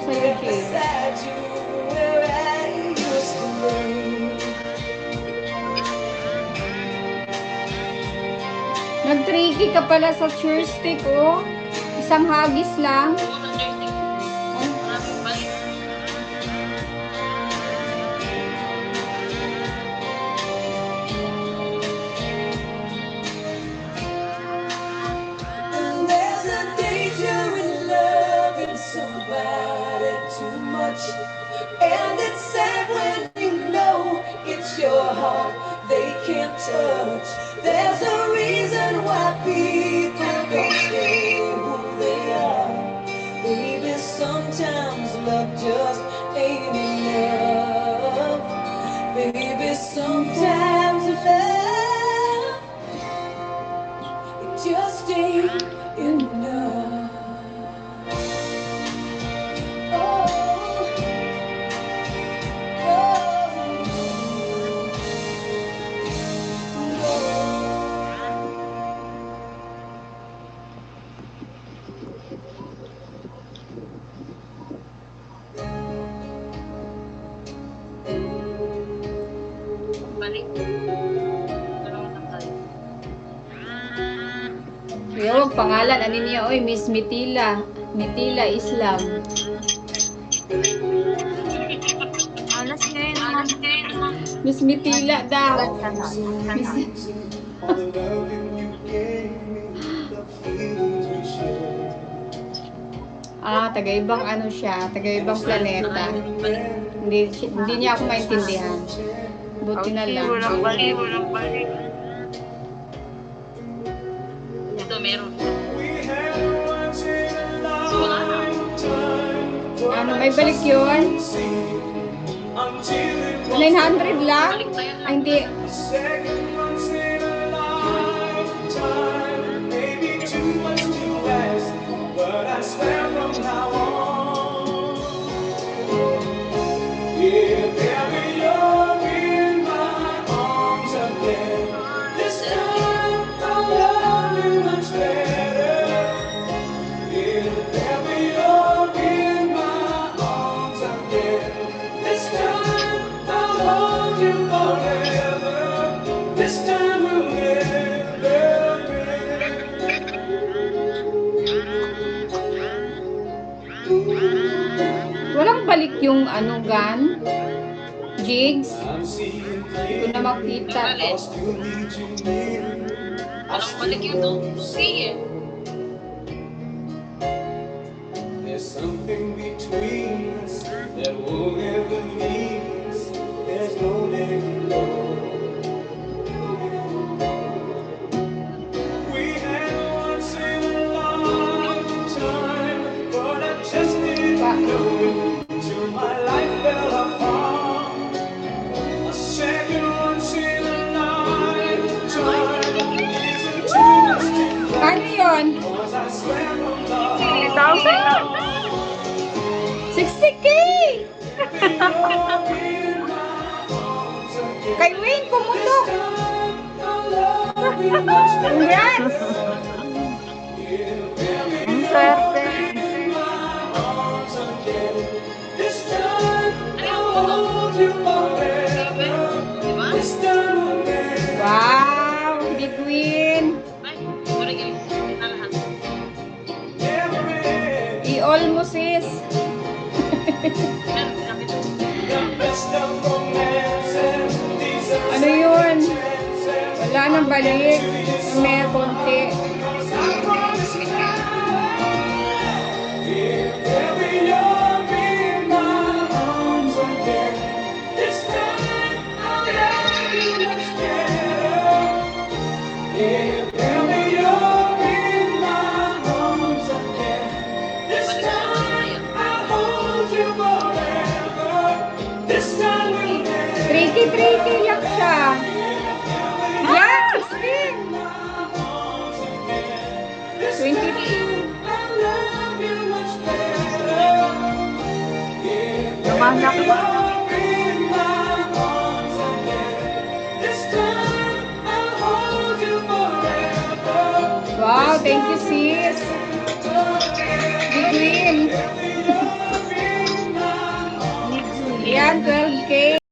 sa'yo, Jay. Nag-tricky ka pala sa joystick, oh. Isang hagis lang. And it's sad when you know it's your heart they can't touch. There's a reason why people don't stay who they are. Baby, sometimes love just ain't enough. Baby, sometimes love it just ain't enough. Yung pangalan, ano niya, oy, Miss Mitila. Mitila Islam. Miss Mitila daw. Taga-ibang ano siya, taga-ibang planeta. Hindi niya ako maintindihan. Buti na lang. Walang balik. Ito meron. Ano, may balik yun? 900 lang? Ay, hindi. Walang balik yung ano, gun? Jigs? Hindi ko na makita. Walang balik yung tutusi eh. There's something between us that won't ever leave us. There's no letting go. We had once in a lifetime, but I just didn't know till my life fell apart. A second once in a lifetime isn't too much to Ano yun? cause I swear on love. 60K! Kay Wayne, pumutok! Congrats! Ang swerte. Wow! Big win! Ay, sorry guys. Na lahat. I-all mo, sis! Ano yun? Wala nang balik. May konti. Tricky lang siya. Yes! 22. Lumanak ba? Wow, thank you, sis. Big win. Yan, 12K.